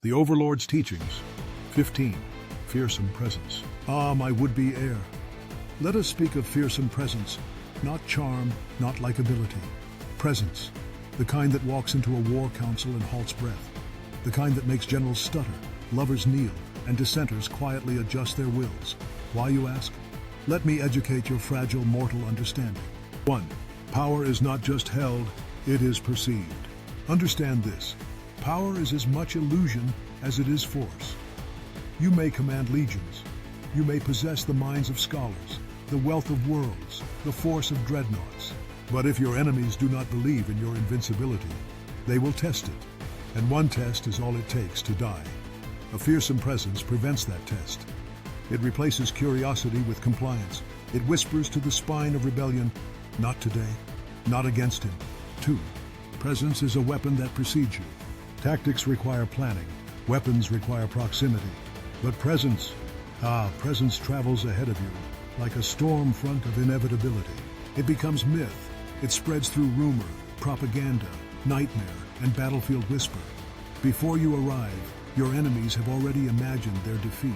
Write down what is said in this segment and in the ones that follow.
The Overlord's Teachings. 15. Fearsome Presence. Ah, my would-be heir. Let us speak of fearsome presence, not charm, not likability. Presence, the kind that walks into a war council and halts breath, the kind that makes generals stutter, lovers kneel, and dissenters quietly adjust their wills. Why, you ask? Let me educate your fragile mortal understanding. 1. Power is not just held, it is perceived. Understand this. Power is as much illusion as it is force. You may command legions. You may possess the minds of scholars, the wealth of worlds, the force of dreadnoughts. But if your enemies do not believe in your invincibility, they will test it. And one test is all it takes to die. A fearsome presence prevents that test. It replaces curiosity with compliance. It whispers to the spine of rebellion, not today, not against him. 2. Presence is a weapon that precedes you. Tactics require planning. Weapons require proximity. But presence travels ahead of you, like a storm front of inevitability. It becomes myth. It spreads through rumor, propaganda, nightmare, and battlefield whisper. Before you arrive, your enemies have already imagined their defeat.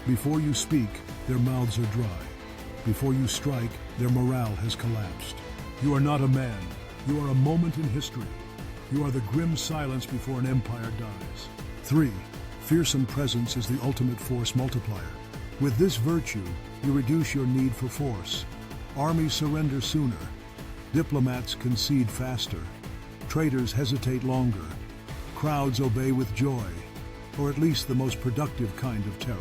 Before you speak, their mouths are dry. Before you strike, their morale has collapsed. You are not a man. You are a moment in history. You are the grim silence before an empire dies. 3. Fearsome presence is the ultimate force multiplier. With this virtue, you reduce your need for force. Armies surrender sooner. Diplomats concede faster. Traitors hesitate longer. Crowds obey with joy, or at least the most productive kind of terror.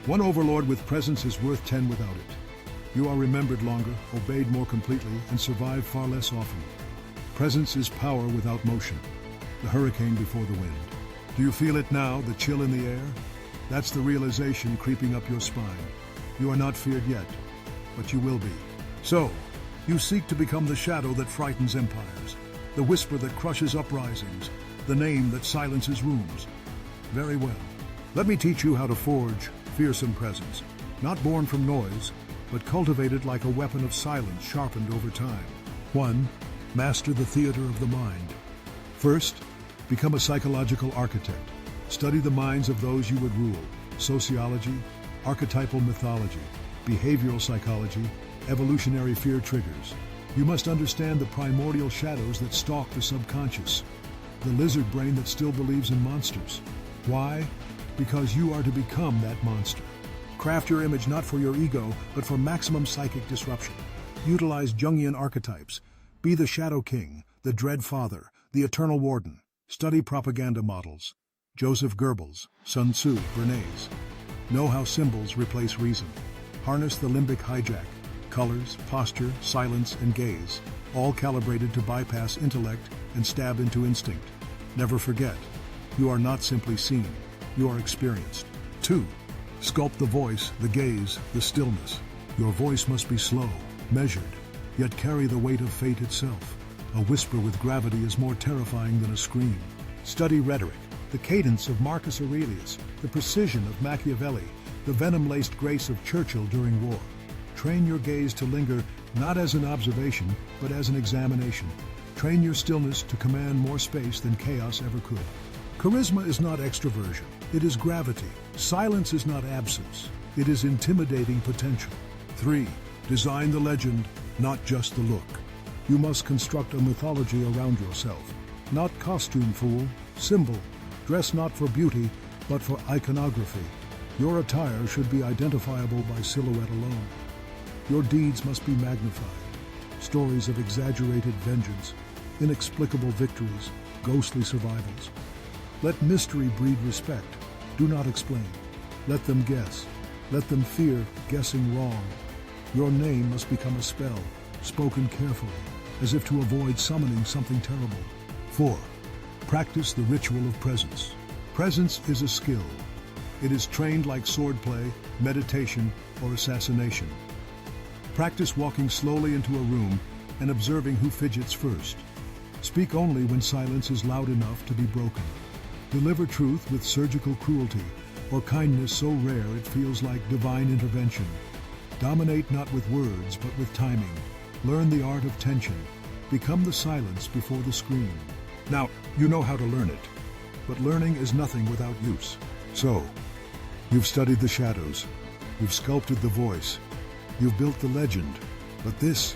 One overlord with presence is worth 10 without it. You are remembered longer, obeyed more completely, and survive far less often. Presence is power without motion, the hurricane before the wind. Do you feel it now, the chill in the air? That's the realization creeping up your spine. You are not feared yet, but you will be. So, you seek to become the shadow that frightens empires, the whisper that crushes uprisings, the name that silences rooms. Very well. Let me teach you how to forge fearsome presence, not born from noise, but cultivated like a weapon of silence sharpened over time. 1. Master the theater of the mind. First, become a psychological architect. Study the minds of those you would rule. Sociology, archetypal mythology, behavioral psychology, evolutionary fear triggers. You must understand the primordial shadows that stalk the subconscious, the lizard brain that still believes in monsters. Why? Because you are to become that monster. Craft your image not for your ego, but for maximum psychic disruption. Utilize Jungian archetypes. Be the Shadow King, the Dread Father, the Eternal Warden. Study propaganda models. Joseph Goebbels, Sun Tzu, Bernays. Know how symbols replace reason. Harness the limbic hijack. Colors, posture, silence, and gaze, all calibrated to bypass intellect and stab into instinct. Never forget, you are not simply seen, you are experienced. 2. Sculpt the voice, the gaze, the stillness. Your voice must be slow, measured, yet carry the weight of fate itself. A whisper with gravity is more terrifying than a scream. Study rhetoric, the cadence of Marcus Aurelius, the precision of Machiavelli, the venom-laced grace of Churchill during war. Train your gaze to linger not as an observation, but as an examination. Train your stillness to command more space than chaos ever could. Charisma is not extroversion, it is gravity. Silence is not absence, it is intimidating potential. 3. Design the legend, not just the look. You must construct a mythology around yourself. Not costume, fool, symbol. Dress not for beauty, but for iconography. Your attire should be identifiable by silhouette alone. Your deeds must be magnified. Stories of exaggerated vengeance, inexplicable victories, ghostly survivals. Let mystery breed respect. Do not explain. Let them guess. Let them fear guessing wrong. Your name must become a spell, spoken carefully, as if to avoid summoning something terrible. 4. Practice the ritual of presence. Presence is a skill. It is trained like swordplay, meditation, or assassination. Practice walking slowly into a room and observing who fidgets first. Speak only when silence is loud enough to be broken. Deliver truth with surgical cruelty, or kindness so rare it feels like divine intervention. Dominate not with words, but with timing. Learn the art of tension. Become the silence before the scream. Now, you know how to learn it. but learning is nothing without use. So, you've studied the shadows, you've sculpted the voice, you've built the legend, but this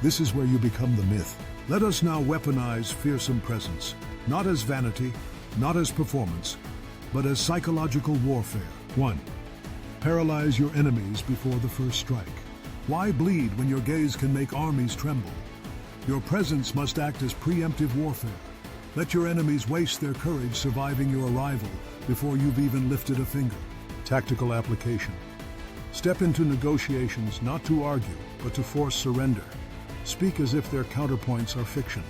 is where you become the myth. Let us now weaponize fearsome presence, not as vanity, not as performance, but as psychological warfare. 1. Paralyze your enemies before the first strike. Why bleed when your gaze can make armies tremble? Your presence must act as preemptive warfare. Let your enemies waste their courage surviving your arrival before you've even lifted a finger. Tactical application. Step into negotiations not to argue, but to force surrender. Speak as if their counterpoints are fiction.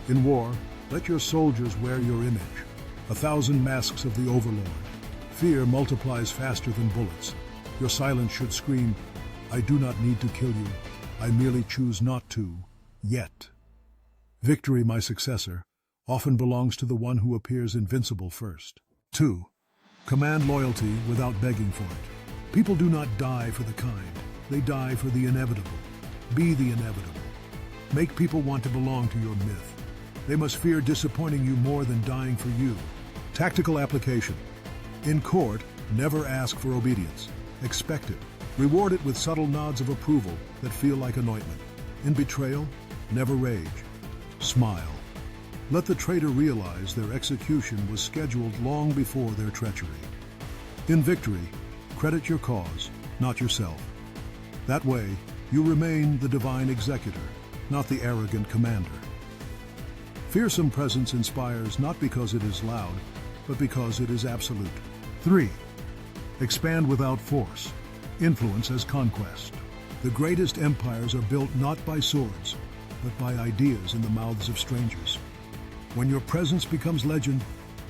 In war, let your soldiers wear your image. 1,000 masks of the Overlord. Fear multiplies faster than bullets. Your silence should scream, I do not need to kill you. I merely choose not to, yet. Victory, my successor, often belongs to the one who appears invincible first. 2. Command loyalty without begging for it. People do not die for the kind. They die for the inevitable. Be the inevitable. Make people want to belong to your myth. They must fear disappointing you more than dying for you. Tactical application. In court, never ask for obedience. Expect it. Reward it with subtle nods of approval that feel like anointment. In betrayal, never rage. Smile. Let the traitor realize their execution was scheduled long before their treachery. In victory, credit your cause, not yourself. That way, you remain the divine executor, not the arrogant commander. Fearsome presence inspires not because it is loud, but because it is absolute. 3. Expand without force. Influence as conquest. The greatest empires are built not by swords, but by ideas in the mouths of strangers. When your presence becomes legend,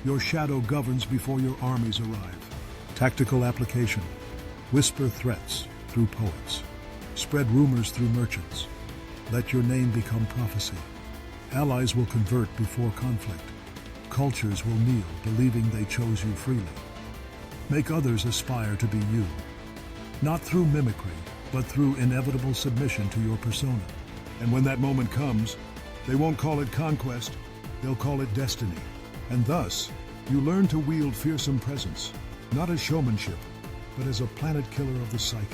your shadow governs before your armies arrive. Tactical application. Whisper threats through poets. Spread rumors through merchants. Let your name become prophecy. Allies will convert before conflict. Cultures will kneel, believing they chose you freely. Make others aspire to be you. Not through mimicry, but through inevitable submission to your persona. And when that moment comes, they won't call it conquest, they'll call it destiny. And thus, you learn to wield fearsome presence, not as showmanship, but as a planet killer of the psyche.